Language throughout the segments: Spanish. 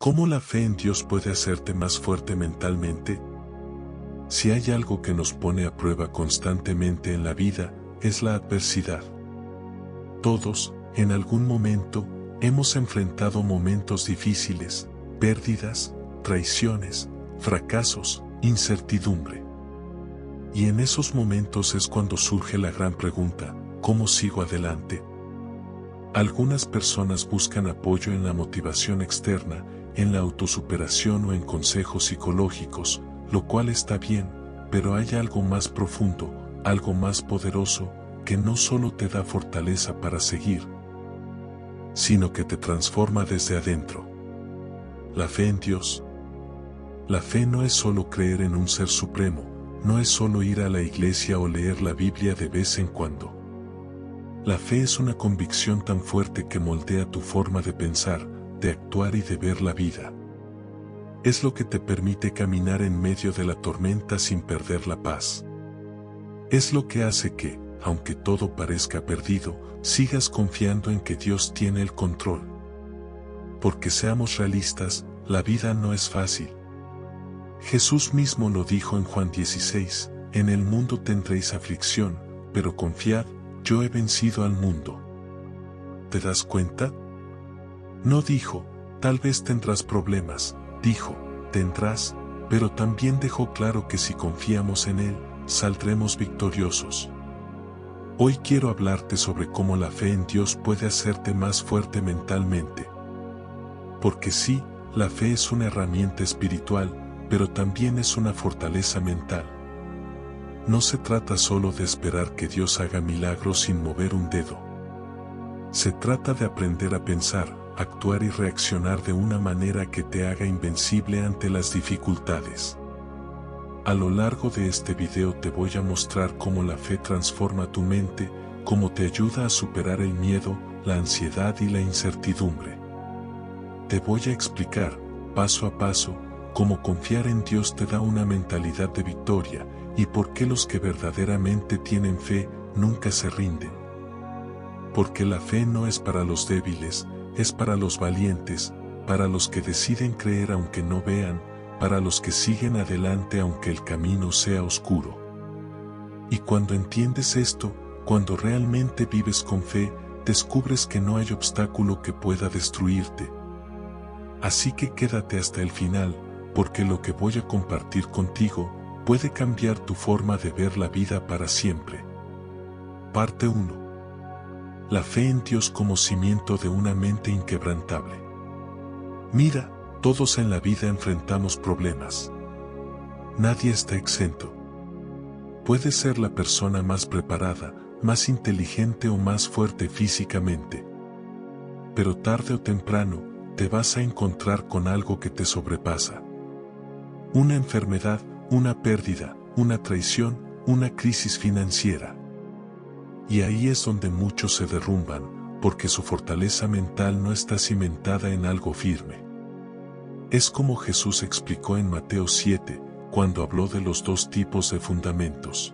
¿Cómo la fe en Dios puede hacerte más fuerte mentalmente? Si hay algo que nos pone a prueba constantemente en la vida, es la adversidad. Todos, en algún momento, hemos enfrentado momentos difíciles, pérdidas, traiciones, fracasos, incertidumbre. Y en esos momentos es cuando surge la gran pregunta: ¿cómo sigo adelante? Algunas personas buscan apoyo en la motivación externa, en la autosuperación o en consejos psicológicos, lo cual está bien, pero hay algo más profundo, algo más poderoso, que no solo te da fortaleza para seguir, sino que te transforma desde adentro. La fe en Dios. La fe no es solo creer en un ser supremo, no es solo ir a la iglesia o leer la Biblia de vez en cuando. La fe es una convicción tan fuerte que moldea tu forma de pensar, de actuar y de ver la vida. Es lo que te permite caminar en medio de la tormenta sin perder la paz. Es lo que hace que, aunque todo parezca perdido, sigas confiando en que Dios tiene el control. Porque seamos realistas, la vida no es fácil. Jesús mismo lo dijo en Juan 16, en el mundo tendréis aflicción, pero confiad, yo he vencido al mundo. ¿Te das cuenta? No dijo, tal vez tendrás problemas, dijo, tendrás, pero también dejó claro que si confiamos en Él, saldremos victoriosos. Hoy quiero hablarte sobre cómo la fe en Dios puede hacerte más fuerte mentalmente. Porque sí, la fe es una herramienta espiritual, pero también es una fortaleza mental. No se trata solo de esperar que Dios haga milagros sin mover un dedo. Se trata de aprender a pensar, actuar y reaccionar de una manera que te haga invencible ante las dificultades. A lo largo de este video te voy a mostrar cómo la fe transforma tu mente, cómo te ayuda a superar el miedo, la ansiedad y la incertidumbre. Te voy a explicar, paso a paso, cómo confiar en Dios te da una mentalidad de victoria, y por qué los que verdaderamente tienen fe nunca se rinden. Porque la fe no es para los débiles, es para los valientes, para los que deciden creer aunque no vean, para los que siguen adelante aunque el camino sea oscuro. Y cuando entiendes esto, cuando realmente vives con fe, descubres que no hay obstáculo que pueda destruirte. Así que quédate hasta el final, porque lo que voy a compartir contigo puede cambiar tu forma de ver la vida para siempre. Parte 1. La fe en Dios como cimiento de una mente inquebrantable. Mira, todos en la vida enfrentamos problemas. Nadie está exento. Puedes ser la persona más preparada, más inteligente o más fuerte físicamente. Pero tarde o temprano, te vas a encontrar con algo que te sobrepasa. Una enfermedad, una pérdida, una traición, una crisis financiera. Y ahí es donde muchos se derrumban, porque su fortaleza mental no está cimentada en algo firme. Es como Jesús explicó en Mateo 7, cuando habló de los dos tipos de fundamentos.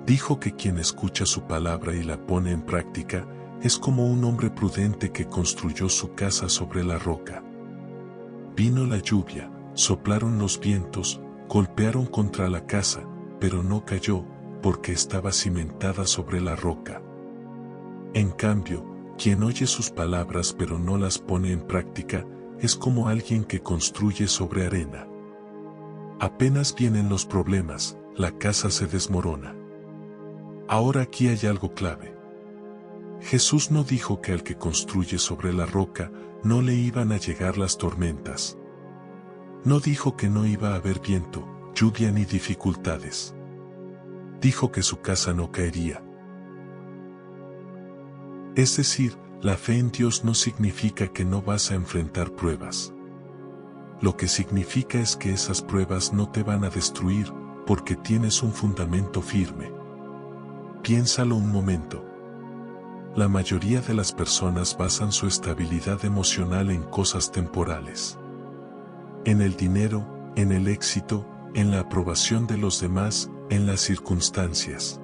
Dijo que quien escucha su palabra y la pone en práctica, es como un hombre prudente que construyó su casa sobre la roca. Vino la lluvia, soplaron los vientos, golpearon contra la casa, pero no cayó, porque estaba cimentada sobre la roca. En cambio, quien oye sus palabras pero no las pone en práctica, es como alguien que construye sobre arena. Apenas vienen los problemas, la casa se desmorona. Ahora aquí hay algo clave. Jesús no dijo que al que construye sobre la roca no le iban a llegar las tormentas. No dijo que no iba a haber viento, lluvia ni dificultades. Dijo que su casa no caería. Es decir, la fe en Dios no significa que no vas a enfrentar pruebas. Lo que significa es que esas pruebas no te van a destruir, porque tienes un fundamento firme. Piénsalo un momento. La mayoría de las personas basan su estabilidad emocional en cosas temporales. En el dinero, en el éxito, en la aprobación de los demás, en las circunstancias.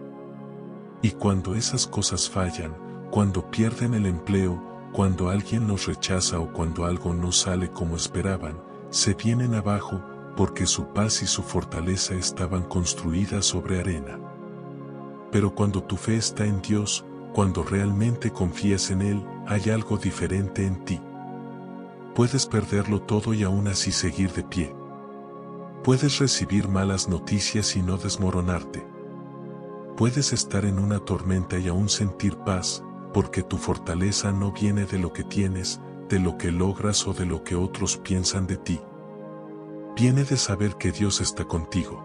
Y cuando esas cosas fallan, cuando pierden el empleo, cuando alguien los rechaza o cuando algo no sale como esperaban, se vienen abajo porque su paz y su fortaleza estaban construidas sobre arena. Pero cuando tu fe está en Dios, cuando realmente confías en Él, hay algo diferente en ti. Puedes perderlo todo y aún así seguir de pie. Puedes recibir malas noticias y no desmoronarte. Puedes estar en una tormenta y aún sentir paz, porque tu fortaleza no viene de lo que tienes, de lo que logras o de lo que otros piensan de ti. Viene de saber que Dios está contigo.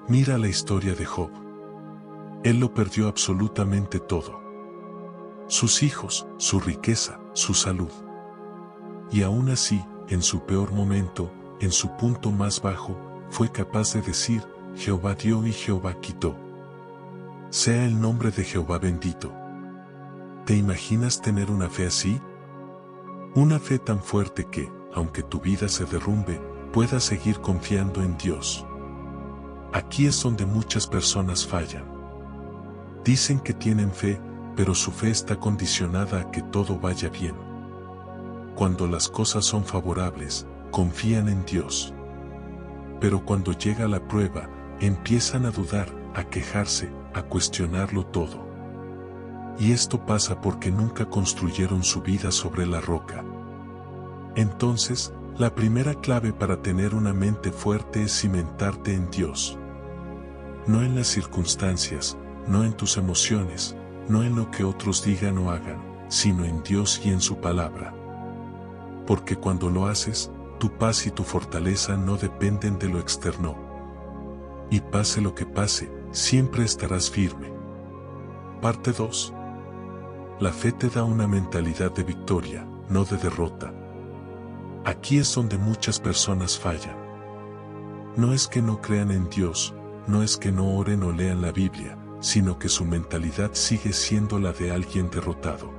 Mira la historia de Job. Él lo perdió absolutamente todo. Sus hijos, su riqueza, su salud. Y aún así, en su peor momento, en su punto más bajo, fue capaz de decir, Jehová dio y Jehová quitó. Sea el nombre de Jehová bendito. ¿Te imaginas tener una fe así? Una fe tan fuerte que, aunque tu vida se derrumbe, puedas seguir confiando en Dios. Aquí es donde muchas personas fallan. Dicen que tienen fe, pero su fe está condicionada a que todo vaya bien. Cuando las cosas son favorables, confían en Dios. Pero cuando llega la prueba, empiezan a dudar, a quejarse, a cuestionarlo todo. Y esto pasa porque nunca construyeron su vida sobre la roca. Entonces, la primera clave para tener una mente fuerte es cimentarte en Dios. No en las circunstancias, no en tus emociones, no en lo que otros digan o hagan, sino en Dios y en su palabra. Porque cuando lo haces, tu paz y tu fortaleza no dependen de lo externo. Y pase lo que pase, siempre estarás firme. Parte 2. La fe te da una mentalidad de victoria, no de derrota. Aquí es donde muchas personas fallan. No es que no crean en Dios, no es que no oren o lean la Biblia, sino que su mentalidad sigue siendo la de alguien derrotado.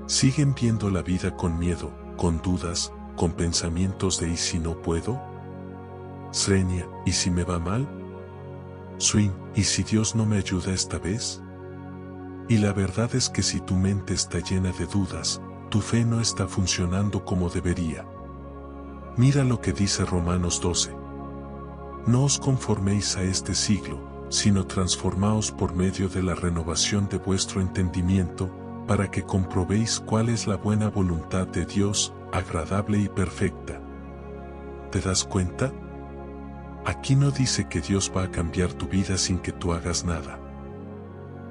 Siguen viendo la vida con miedo, con dudas, con pensamientos de ¿y si no puedo? Srenia, ¿y si me va mal? Swing, ¿y si Dios no me ayuda esta vez? Y la verdad es que si tu mente está llena de dudas, tu fe no está funcionando como debería. Mira lo que dice Romanos 12. No os conforméis a este siglo, sino transformaos por medio de la renovación de vuestro entendimiento, para que comprobéis cuál es la buena voluntad de Dios, agradable y perfecta. ¿Te das cuenta? Aquí no dice que Dios va a cambiar tu vida sin que tú hagas nada.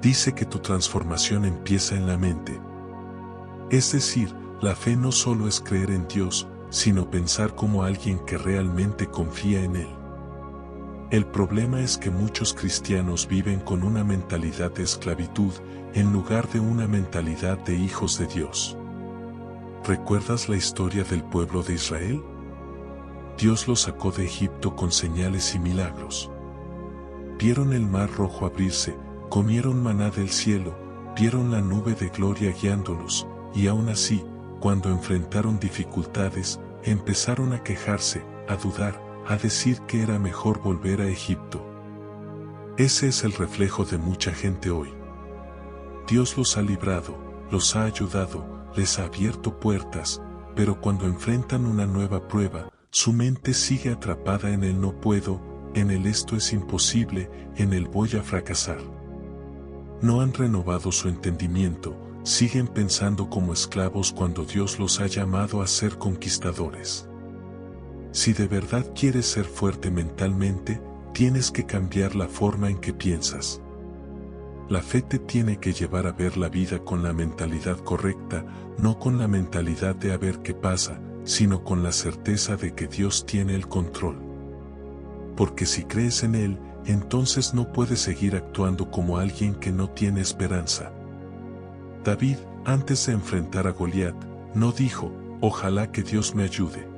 Dice que tu transformación empieza en la mente. Es decir, la fe no solo es creer en Dios, sino pensar como alguien que realmente confía en Él. El problema es que muchos cristianos viven con una mentalidad de esclavitud, en lugar de una mentalidad de hijos de Dios. ¿Recuerdas la historia del pueblo de Israel? Dios los sacó de Egipto con señales y milagros. Vieron el mar rojo abrirse, comieron maná del cielo, vieron la nube de gloria guiándolos, y aún así, cuando enfrentaron dificultades, empezaron a quejarse, a dudar, a decir que era mejor volver a Egipto. Ese es el reflejo de mucha gente hoy. Dios los ha librado, los ha ayudado, les ha abierto puertas, pero cuando enfrentan una nueva prueba, su mente sigue atrapada en el no puedo, en el esto es imposible, en el voy a fracasar. No han renovado su entendimiento, siguen pensando como esclavos cuando Dios los ha llamado a ser conquistadores. Si de verdad quieres ser fuerte mentalmente, tienes que cambiar la forma en que piensas. La fe te tiene que llevar a ver la vida con la mentalidad correcta, no con la mentalidad de a ver qué pasa, sino con la certeza de que Dios tiene el control. Porque si crees en Él, entonces no puedes seguir actuando como alguien que no tiene esperanza. David, antes de enfrentar a Goliat, no dijo, ojalá que Dios me ayude.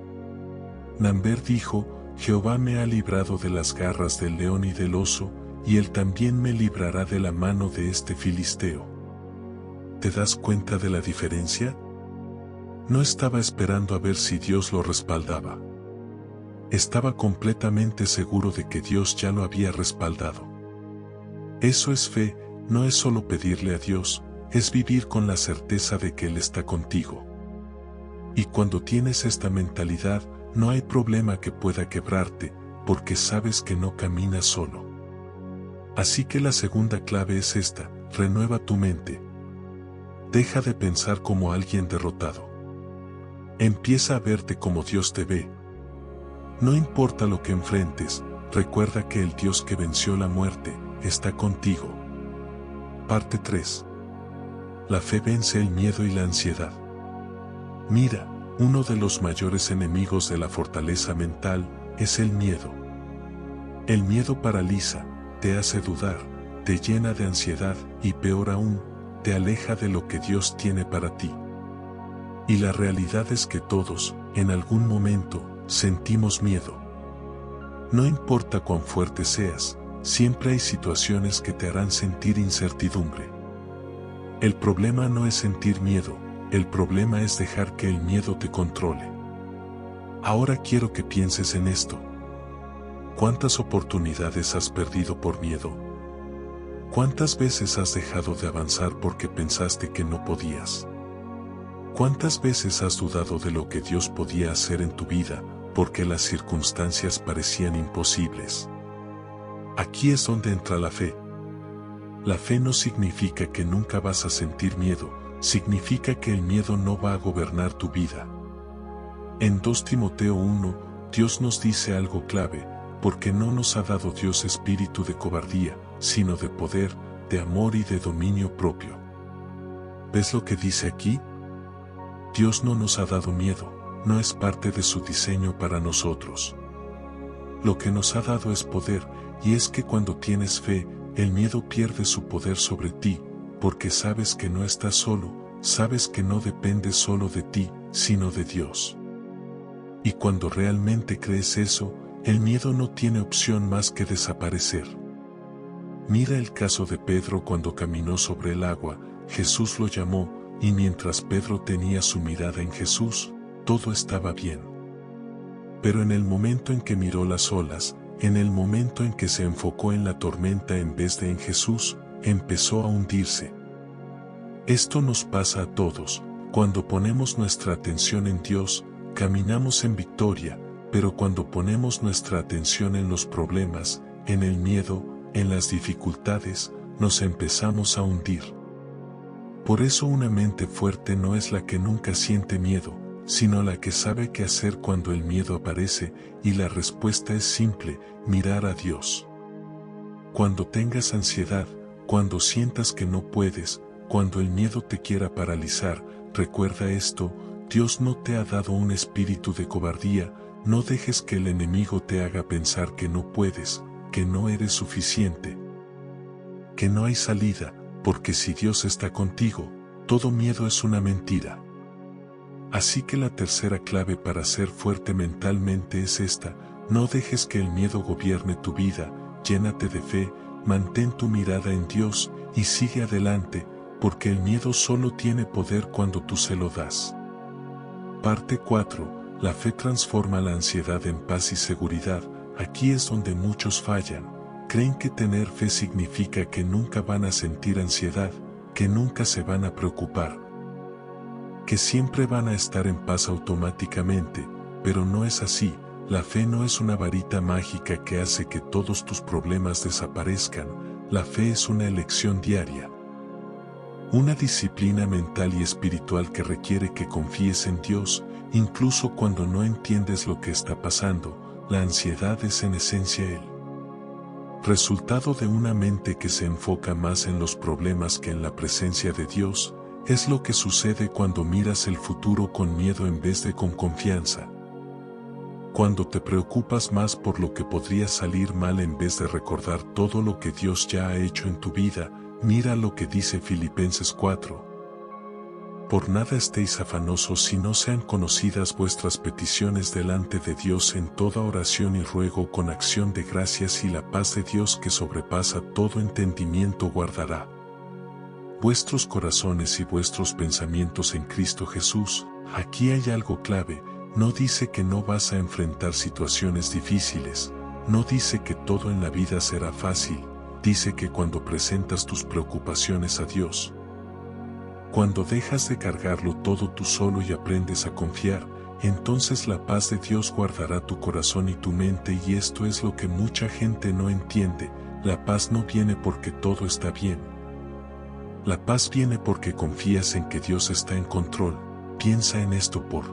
Namber dijo, Jehová me ha librado de las garras del león y del oso, y Él también me librará de la mano de este filisteo. ¿Te das cuenta de la diferencia? No estaba esperando a ver si Dios lo respaldaba. Estaba completamente seguro de que Dios ya lo había respaldado. Eso es fe, no es solo pedirle a Dios, es vivir con la certeza de que Él está contigo. Y cuando tienes esta mentalidad, no hay problema que pueda quebrarte, porque sabes que no caminas solo. Así que la segunda clave es esta: renueva tu mente. Deja de pensar como alguien derrotado. Empieza a verte como Dios te ve. No importa lo que enfrentes, recuerda que el Dios que venció la muerte está contigo. Parte 3. La fe vence el miedo y la ansiedad. Mira, uno de los mayores enemigos de la fortaleza mental es el miedo. El miedo paraliza, te hace dudar, te llena de ansiedad y, peor aún, te aleja de lo que Dios tiene para ti. Y la realidad es que todos, en algún momento, sentimos miedo. No importa cuán fuerte seas, siempre hay situaciones que te harán sentir incertidumbre. El problema no es sentir miedo, el problema es dejar que el miedo te controle. Ahora quiero que pienses en esto. ¿Cuántas oportunidades has perdido por miedo? ¿Cuántas veces has dejado de avanzar porque pensaste que no podías? ¿Cuántas veces has dudado de lo que Dios podía hacer en tu vida porque las circunstancias parecían imposibles? Aquí es donde entra la fe. La fe no significa que nunca vas a sentir miedo, significa que el miedo no va a gobernar tu vida. En 2 Timoteo 1, Dios nos dice algo clave: porque no nos ha dado Dios espíritu de cobardía, sino de poder, de amor y de dominio propio. ¿Ves lo que dice aquí? Dios no nos ha dado miedo, no es parte de su diseño para nosotros. Lo que nos ha dado es poder, y es que cuando tienes fe, el miedo pierde su poder sobre ti, porque sabes que no estás solo, sabes que no dependes solo de ti, sino de Dios. Y cuando realmente crees eso, el miedo no tiene opción más que desaparecer. Mira el caso de Pedro cuando caminó sobre el agua. Jesús lo llamó, y mientras Pedro tenía su mirada en Jesús, todo estaba bien. Pero en el momento en que miró las olas, en el momento en que se enfocó en la tormenta en vez de en Jesús, empezó a hundirse. Esto nos pasa a todos. Cuando ponemos nuestra atención en Dios, caminamos en victoria, pero cuando ponemos nuestra atención en los problemas, en el miedo, en las dificultades, nos empezamos a hundir. Por eso una mente fuerte no es la que nunca siente miedo, sino la que sabe qué hacer cuando el miedo aparece, y la respuesta es simple: mirar a Dios. Cuando tengas ansiedad, cuando sientas que no puedes, cuando el miedo te quiera paralizar, recuerda esto: Dios no te ha dado un espíritu de cobardía. No dejes que el enemigo te haga pensar que no puedes, que no eres suficiente, que no hay salida, porque si Dios está contigo, todo miedo es una mentira. Así que la tercera clave para ser fuerte mentalmente es esta: no dejes que el miedo gobierne tu vida, llénate de fe, mantén tu mirada en Dios, y sigue adelante, porque el miedo solo tiene poder cuando tú se lo das. Parte 4. La fe transforma la ansiedad en paz y seguridad. Aquí es donde muchos fallan. Creen que tener fe significa que nunca van a sentir ansiedad, que nunca se van a preocupar, que siempre van a estar en paz automáticamente, pero no es así. La fe no es una varita mágica que hace que todos tus problemas desaparezcan. La fe es una elección diaria. Una disciplina mental y espiritual que requiere que confíes en Dios, incluso cuando no entiendes lo que está pasando. La ansiedad es en esencia el resultado de una mente que se enfoca más en los problemas que en la presencia de Dios. Es lo que sucede cuando miras el futuro con miedo en vez de con confianza. Cuando te preocupas más por lo que podría salir mal en vez de recordar todo lo que Dios ya ha hecho en tu vida. Mira lo que dice Filipenses 4. Por nada estéis afanosos si no sean conocidas vuestras peticiones delante de Dios en toda oración y ruego con acción de gracias, y la paz de Dios que sobrepasa todo entendimiento guardará vuestros corazones y vuestros pensamientos en Cristo Jesús. Aquí hay algo clave: no dice que no vas a enfrentar situaciones difíciles, no dice que todo en la vida será fácil, dice que cuando presentas tus preocupaciones a Dios, Cuando dejas de cargarlo todo tú solo y aprendes a confiar, entonces la paz de Dios guardará tu corazón y tu mente, y esto es lo que mucha gente no entiende. La paz no viene porque todo está bien. La paz viene porque confías en que Dios está en control. Piensa en esto por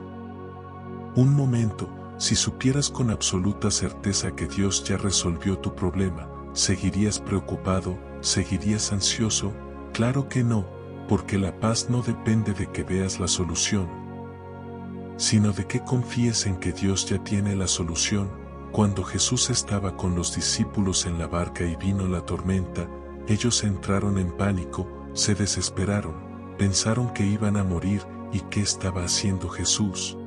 un momento. Si supieras con absoluta certeza que Dios ya resolvió tu problema, ¿seguirías preocupado? ¿Seguirías ansioso? Claro que no, porque la paz no depende de que veas la solución, sino de que confíes en que Dios ya tiene la solución. Cuando Jesús estaba con los discípulos en la barca y vino la tormenta, ellos entraron en pánico, se desesperaron, pensaron que iban a morir. ¿Y qué estaba haciendo Jesús?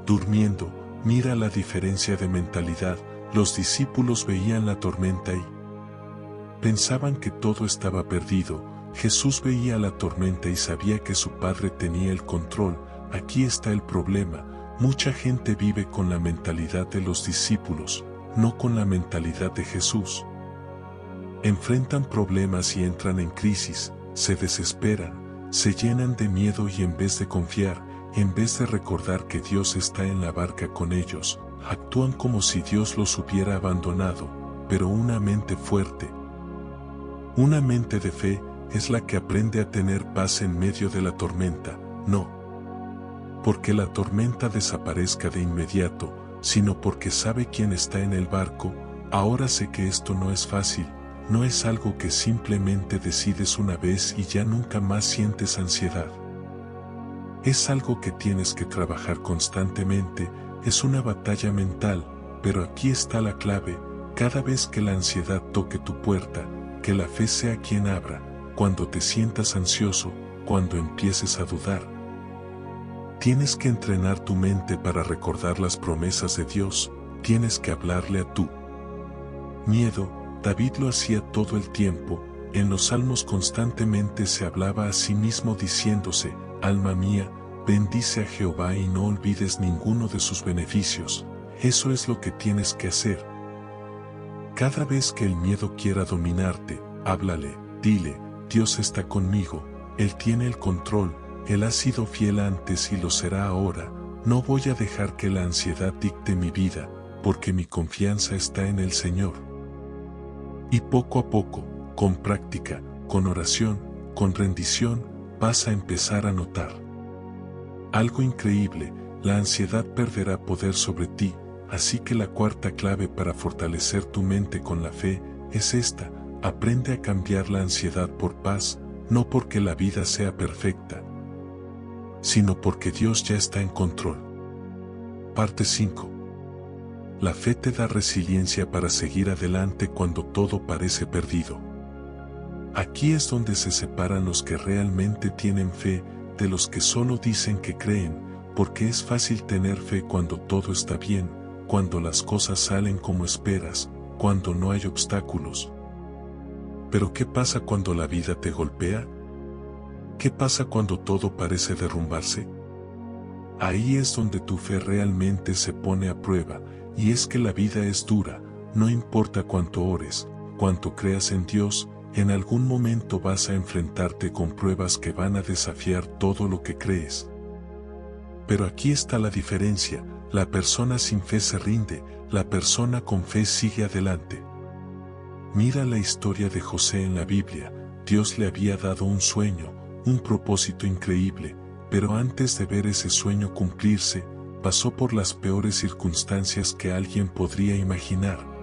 Durmiendo. Mira la diferencia de mentalidad. Los discípulos veían la tormenta y pensaban que todo estaba perdido. Jesús veía la tormenta y sabía que su Padre tenía el control. Aquí está el problema. Mucha gente vive con la mentalidad de los discípulos, no con la mentalidad de Jesús. Enfrentan problemas y entran en crisis, se desesperan, se llenan de miedo y en vez de confiar, en vez de recordar que Dios está en la barca con ellos, actúan como si Dios los hubiera abandonado. Pero una mente fuerte, una mente de fe, es la que aprende a tener paz en medio de la tormenta, no porque la tormenta desaparezca de inmediato, sino porque sabe quién está en el barco. Ahora sé que esto no es fácil, no es algo que simplemente decides una vez y ya nunca más sientes ansiedad. Es algo que tienes que trabajar constantemente, es una batalla mental, pero aquí está la clave: cada vez que la ansiedad toque tu puerta, que la fe sea quien abra. Cuando te sientas ansioso, cuando empieces a dudar, tienes que entrenar tu mente para recordar las promesas de Dios, tienes que hablarle a tu miedo. David lo hacía todo el tiempo, en los salmos constantemente se hablaba a sí mismo diciéndose: alma mía, bendice a Jehová y no olvides ninguno de sus beneficios. Eso es lo que tienes que hacer. Cada vez que el miedo quiera dominarte, háblale, dile: Dios está conmigo, Él tiene el control, Él ha sido fiel antes y lo será ahora. No voy a dejar que la ansiedad dicte mi vida, porque mi confianza está en el Señor. Y poco a poco, con práctica, con oración, con rendición, vas a empezar a notar algo increíble: la ansiedad perderá poder sobre ti. Así que la cuarta clave para fortalecer tu mente con la fe es esta: aprende a cambiar la ansiedad por paz, no porque la vida sea perfecta, sino porque Dios ya está en control. Parte 5. La fe te da resiliencia para seguir adelante cuando todo parece perdido. Aquí es donde se separan los que realmente tienen fe de los que solo dicen que creen, porque es fácil tener fe cuando todo está bien, cuando las cosas salen como esperas, cuando no hay obstáculos. Pero ¿qué pasa cuando la vida te golpea? ¿Qué pasa cuando todo parece derrumbarse? Ahí es donde tu fe realmente se pone a prueba, y es que la vida es dura. No importa cuánto ores, cuánto creas en Dios, en algún momento vas a enfrentarte con pruebas que van a desafiar todo lo que crees. Pero aquí está la diferencia: la persona sin fe se rinde, la persona con fe sigue adelante. Mira la historia de José en la Biblia. Dios le había dado un sueño, un propósito increíble, pero antes de ver ese sueño cumplirse, pasó por las peores circunstancias que alguien podría imaginar.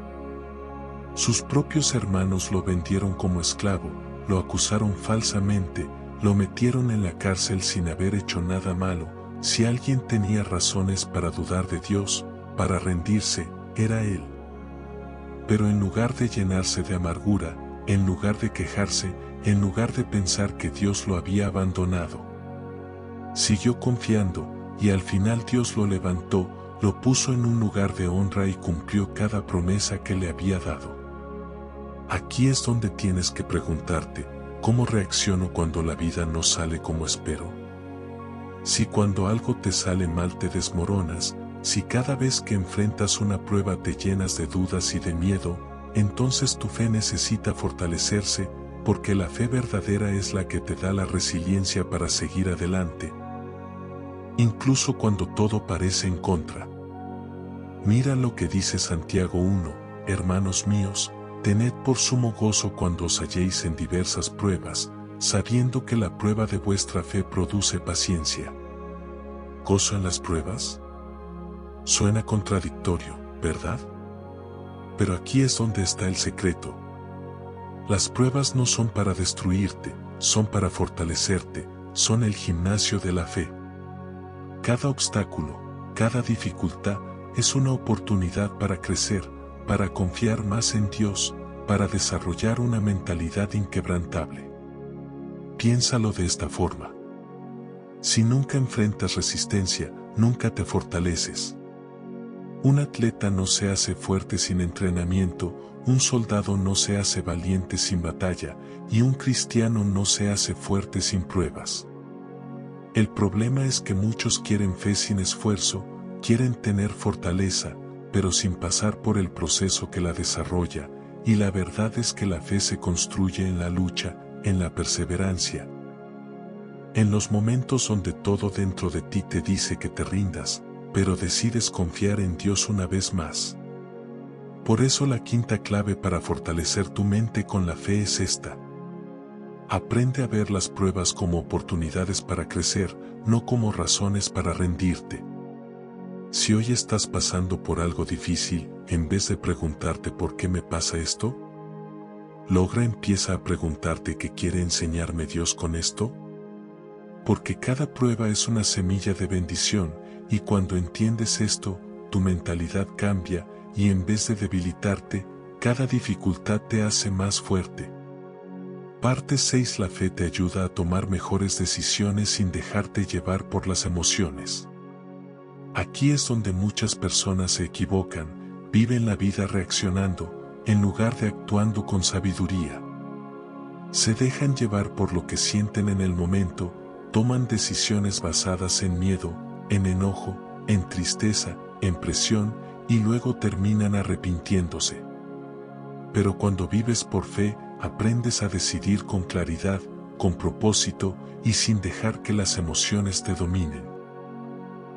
Sus propios hermanos lo vendieron como esclavo, lo acusaron falsamente, lo metieron en la cárcel sin haber hecho nada malo. Si alguien tenía razones para dudar de Dios, para rendirse, era él. Pero en lugar de llenarse de amargura, en lugar de quejarse, en lugar de pensar que Dios lo había abandonado, siguió confiando, y al final Dios lo levantó, lo puso en un lugar de honra y cumplió cada promesa que le había dado. Aquí es donde tienes que preguntarte: ¿cómo reacciono cuando la vida no sale como espero? Si cuando algo te sale mal te desmoronas, si cada vez que enfrentas una prueba te llenas de dudas y de miedo, entonces tu fe necesita fortalecerse. porque la fe verdadera es la que te da la resiliencia para seguir adelante, incluso cuando todo parece en contra. Mira lo que dice Santiago 1, hermanos míos, tened por sumo gozo cuando os halléis en diversas pruebas, sabiendo que la prueba de vuestra fe produce paciencia. ¿Gozo en las pruebas? Suena contradictorio, ¿verdad? Pero aquí es donde está el secreto. Las pruebas no son para destruirte, son para fortalecerte, son el gimnasio de la fe. Cada obstáculo, cada dificultad, es una oportunidad para crecer, para confiar más en Dios, para desarrollar una mentalidad inquebrantable. Piénsalo de esta forma. Si nunca enfrentas resistencia, nunca te fortaleces. Un atleta no se hace fuerte sin entrenamiento, un soldado no se hace valiente sin batalla, y un cristiano no se hace fuerte sin pruebas. El problema es que muchos quieren fe sin esfuerzo, quieren tener fortaleza, pero sin pasar por el proceso que la desarrolla, y la verdad es que la fe se construye en la lucha, en la perseverancia. En los momentos donde todo dentro de ti te dice que te rindas, pero decides confiar en Dios una vez más. Por eso la quinta clave para fortalecer tu mente con la fe es esta. Aprende a ver las pruebas como oportunidades para crecer, no como razones para rendirte. Si hoy estás pasando por algo difícil, en vez de preguntarte ¿por qué me pasa esto?, empieza a preguntarte ¿qué quiere enseñarme Dios con esto? Porque cada prueba es una semilla de bendición, y cuando entiendes esto, tu mentalidad cambia, y en vez de debilitarte, cada dificultad te hace más fuerte. Parte 6. La fe te ayuda a tomar mejores decisiones sin dejarte llevar por las emociones. Aquí es donde muchas personas se equivocan, viven la vida reaccionando, en lugar de actuando con sabiduría. Se dejan llevar por lo que sienten en el momento, toman decisiones basadas en miedo, en enojo, en tristeza, en presión, y luego terminan arrepintiéndose. Pero cuando vives por fe, aprendes a decidir con claridad, con propósito, y sin dejar que las emociones te dominen.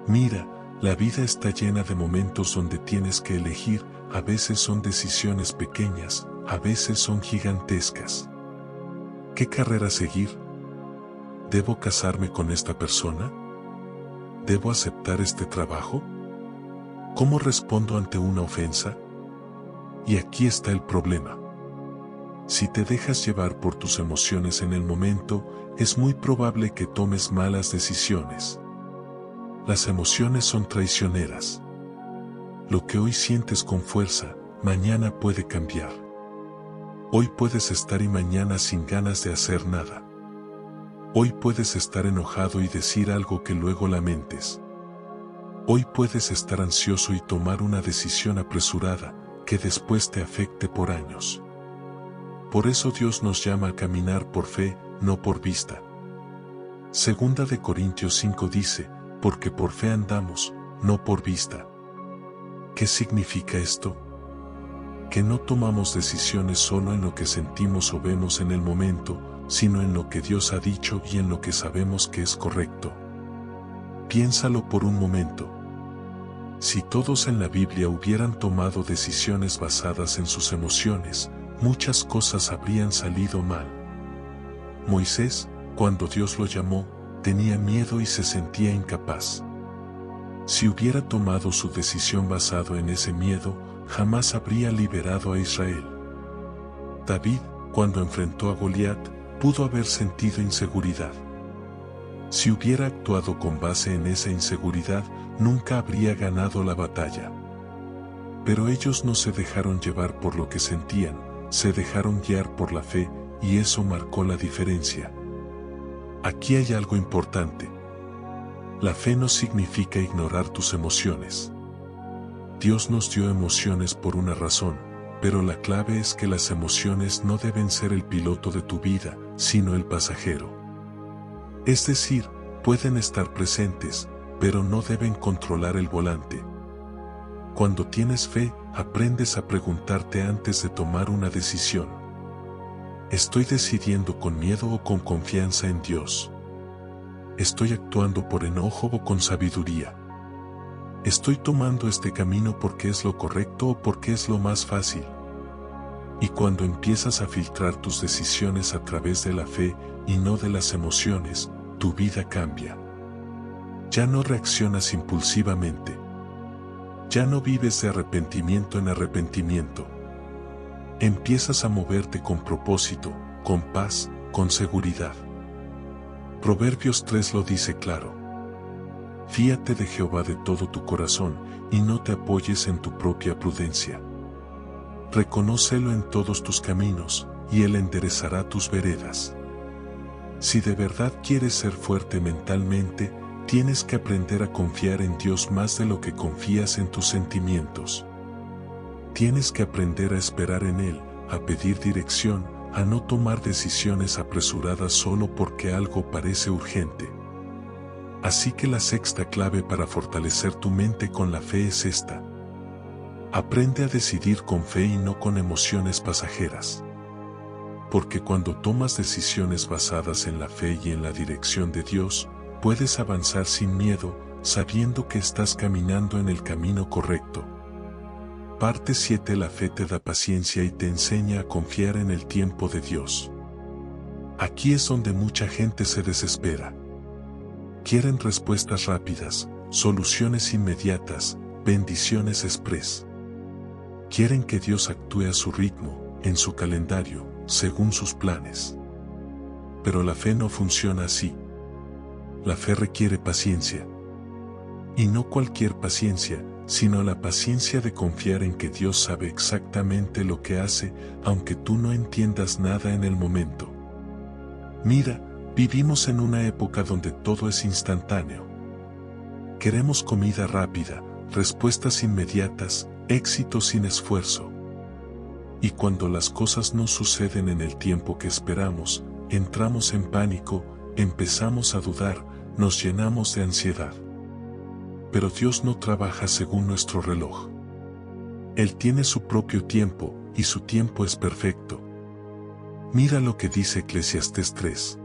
Mira, la vida está llena de momentos donde tienes que elegir, a veces son decisiones pequeñas, a veces son gigantescas. ¿Qué carrera seguir? ¿Debo casarme con esta persona? ¿Debo aceptar este trabajo? ¿Cómo respondo ante una ofensa? Y aquí está el problema. Si te dejas llevar por tus emociones en el momento, es muy probable que tomes malas decisiones. Las emociones son traicioneras. Lo que hoy sientes con fuerza, mañana puede cambiar. Hoy puedes estar y mañana sin ganas de hacer nada. Hoy puedes estar enojado y decir algo que luego lamentes. Hoy puedes estar ansioso y tomar una decisión apresurada, que después te afecte por años. Por eso Dios nos llama a caminar por fe, no por vista. Segunda de Corintios 5 dice, porque por fe andamos, no por vista. ¿Qué significa esto? Que no tomamos decisiones solo en lo que sentimos o vemos en el momento, sino en lo que Dios ha dicho y en lo que sabemos que es correcto. Piénsalo por un momento. Si todos en la Biblia hubieran tomado decisiones basadas en sus emociones, muchas cosas habrían salido mal. Moisés, cuando Dios lo llamó, tenía miedo y se sentía incapaz. Si hubiera tomado su decisión basado en ese miedo, jamás habría liberado a Israel. David, cuando enfrentó a Goliat, pudo haber sentido inseguridad. Si hubiera actuado con base en esa inseguridad, nunca habría ganado la batalla. Pero ellos no se dejaron llevar por lo que sentían, se dejaron guiar por la fe, y eso marcó la diferencia. Aquí hay algo importante. La fe no significa ignorar tus emociones. Dios nos dio emociones por una razón, pero la clave es que las emociones no deben ser el piloto de tu vida, sino el pasajero. Es decir, pueden estar presentes, pero no deben controlar el volante. Cuando tienes fe, aprendes a preguntarte antes de tomar una decisión. ¿Estoy decidiendo con miedo o con confianza en Dios? ¿Estoy actuando por enojo o con sabiduría? ¿Estoy tomando este camino porque es lo correcto o porque es lo más fácil? Y cuando empiezas a filtrar tus decisiones a través de la fe y no de las emociones, tu vida cambia. Ya no reaccionas impulsivamente. Ya no vives de arrepentimiento en arrepentimiento. Empiezas a moverte con propósito, con paz, con seguridad. Proverbios 3 lo dice claro. Fíate de Jehová de todo tu corazón y no te apoyes en tu propia prudencia. Reconócelo en todos tus caminos y Él enderezará tus veredas. Si de verdad quieres ser fuerte mentalmente, tienes que aprender a confiar en Dios más de lo que confías en tus sentimientos. Tienes que aprender a esperar en Él, a pedir dirección, a no tomar decisiones apresuradas solo porque algo parece urgente. Así que la sexta clave para fortalecer tu mente con la fe es esta. Aprende a decidir con fe y no con emociones pasajeras. Porque cuando tomas decisiones basadas en la fe y en la dirección de Dios, puedes avanzar sin miedo, sabiendo que estás caminando en el camino correcto. Parte 7. La fe te da paciencia y te enseña a confiar en el tiempo de Dios. Aquí es donde mucha gente se desespera. Quieren respuestas rápidas, soluciones inmediatas, bendiciones express. Quieren que Dios actúe a su ritmo, en su calendario, según sus planes. Pero la fe no funciona así. La fe requiere paciencia. Y no cualquier paciencia, sino la paciencia de confiar en que Dios sabe exactamente lo que hace, aunque tú no entiendas nada en el momento. Mira, vivimos en una época donde todo es instantáneo. Queremos comida rápida, respuestas inmediatas, éxito sin esfuerzo. Y cuando las cosas no suceden en el tiempo que esperamos, entramos en pánico, empezamos a dudar, nos llenamos de ansiedad. Pero Dios no trabaja según nuestro reloj. Él tiene su propio tiempo, y su tiempo es perfecto. Mira lo que dice Eclesiastés 3.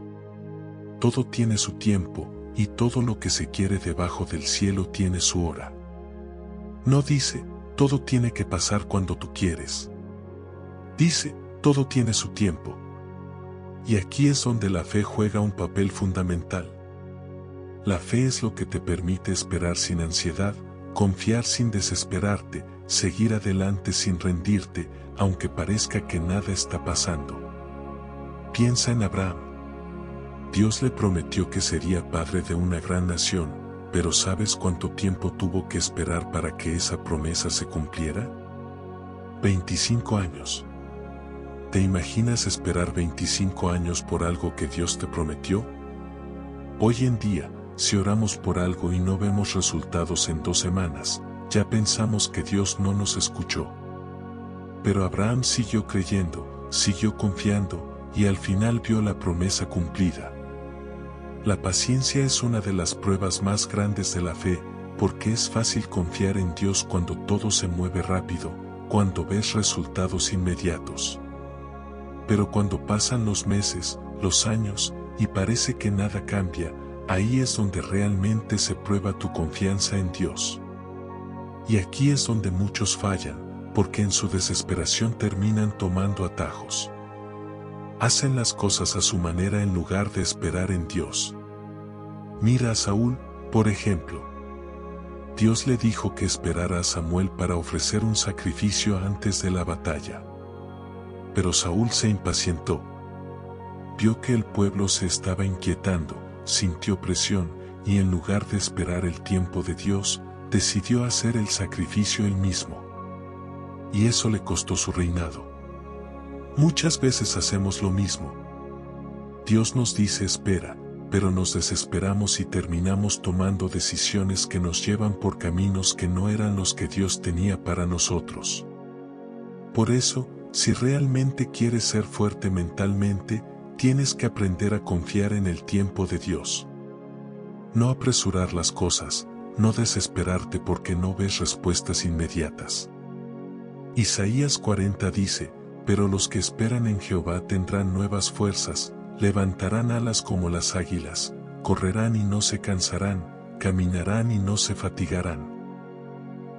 Todo tiene su tiempo, y todo lo que se quiere debajo del cielo tiene su hora. No dice, todo tiene que pasar cuando tú quieres. Dice, todo tiene su tiempo. Y aquí es donde la fe juega un papel fundamental. La fe es lo que te permite esperar sin ansiedad, confiar sin desesperarte, seguir adelante sin rendirte, aunque parezca que nada está pasando. Piensa en Abraham. Dios le prometió que sería padre de una gran nación, pero ¿sabes cuánto tiempo tuvo que esperar para que esa promesa se cumpliera? 25 años. ¿Te imaginas esperar 25 años por algo que Dios te prometió? Hoy en día, si oramos por algo y no vemos resultados en 2 semanas, ya pensamos que Dios no nos escuchó. Pero Abraham siguió creyendo, siguió confiando, y al final vio la promesa cumplida. La paciencia es una de las pruebas más grandes de la fe, porque es fácil confiar en Dios cuando todo se mueve rápido, cuando ves resultados inmediatos. Pero cuando pasan los meses, los años, y parece que nada cambia, ahí es donde realmente se prueba tu confianza en Dios. Y aquí es donde muchos fallan, porque en su desesperación terminan tomando atajos. Hacen las cosas a su manera en lugar de esperar en Dios. Mira a Saúl, por ejemplo. Dios le dijo que esperara a Samuel para ofrecer un sacrificio antes de la batalla. Pero Saúl se impacientó. Vio que el pueblo se estaba inquietando, sintió presión, y en lugar de esperar el tiempo de Dios, decidió hacer el sacrificio él mismo. Y eso le costó su reinado. Muchas veces hacemos lo mismo. Dios nos dice espera, pero nos desesperamos y terminamos tomando decisiones que nos llevan por caminos que no eran los que Dios tenía para nosotros. Por eso, si realmente quieres ser fuerte mentalmente, tienes que aprender a confiar en el tiempo de Dios. No apresurar las cosas, no desesperarte porque no ves respuestas inmediatas. Isaías 40 dice, pero los que esperan en Jehová tendrán nuevas fuerzas, levantarán alas como las águilas, correrán y no se cansarán, caminarán y no se fatigarán.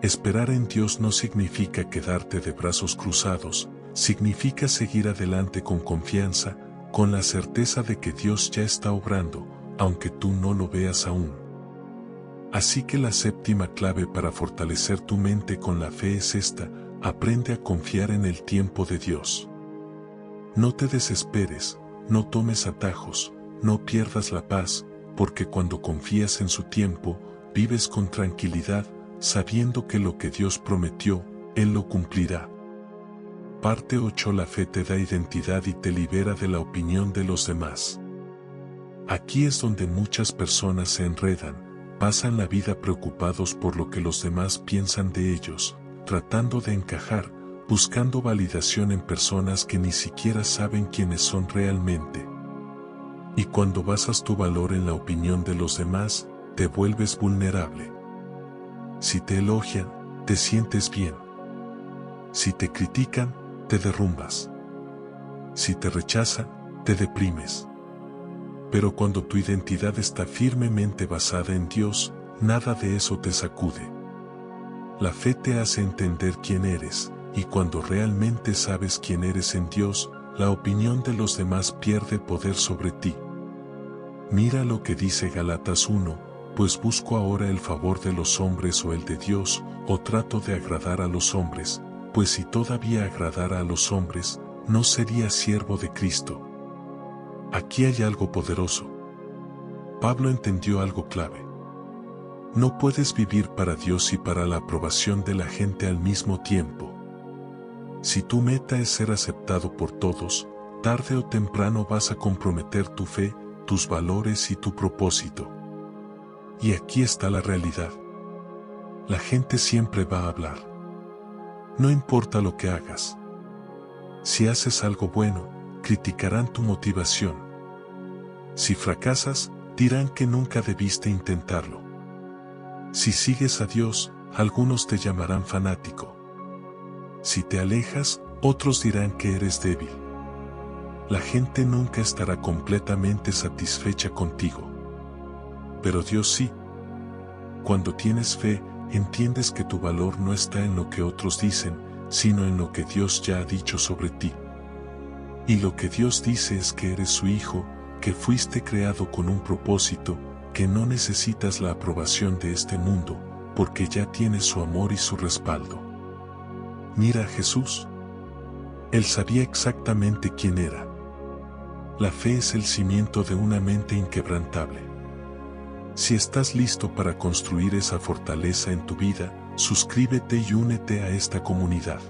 Esperar en Dios no significa quedarte de brazos cruzados, significa seguir adelante con confianza, con la certeza de que Dios ya está obrando, aunque tú no lo veas aún. Así que la séptima clave para fortalecer tu mente con la fe es esta: aprende a confiar en el tiempo de Dios. No te desesperes, no tomes atajos, no pierdas la paz, porque cuando confías en su tiempo, vives con tranquilidad, sabiendo que lo que Dios prometió, Él lo cumplirá. Parte 8. La fe te da identidad y te libera de la opinión de los demás. Aquí es donde muchas personas se enredan, pasan la vida preocupados por lo que los demás piensan de ellos, tratando de encajar, buscando validación en personas que ni siquiera saben quiénes son realmente. Y cuando basas tu valor en la opinión de los demás, te vuelves vulnerable. Si te elogian, te sientes bien. Si te critican, te derrumbas. Si te rechazan, te deprimes. Pero cuando tu identidad está firmemente basada en Dios, nada de eso te sacude. La fe te hace entender quién eres, y cuando realmente sabes quién eres en Dios, la opinión de los demás pierde poder sobre ti. Mira lo que dice Gálatas 1, pues busco ahora el favor de los hombres o el de Dios, o trato de agradar a los hombres, pues si todavía agradara a los hombres, no sería siervo de Cristo. Aquí hay algo poderoso. Pablo entendió algo clave. No puedes vivir para Dios y para la aprobación de la gente al mismo tiempo. Si tu meta es ser aceptado por todos, tarde o temprano vas a comprometer tu fe, tus valores y tu propósito. Y aquí está la realidad. La gente siempre va a hablar. No importa lo que hagas. Si haces algo bueno, criticarán tu motivación. Si fracasas, dirán que nunca debiste intentarlo. Si sigues a Dios, algunos te llamarán fanático. Si te alejas, otros dirán que eres débil. La gente nunca estará completamente satisfecha contigo. Pero Dios sí. Cuando tienes fe, entiendes que tu valor no está en lo que otros dicen, sino en lo que Dios ya ha dicho sobre ti. Y lo que Dios dice es que eres su hijo, que fuiste creado con un propósito, que no necesitas la aprobación de este mundo, porque ya tienes su amor y su respaldo. Mira a Jesús. Él sabía exactamente quién era. La fe es el cimiento de una mente inquebrantable. Si estás listo para construir esa fortaleza en tu vida, suscríbete y únete a esta comunidad.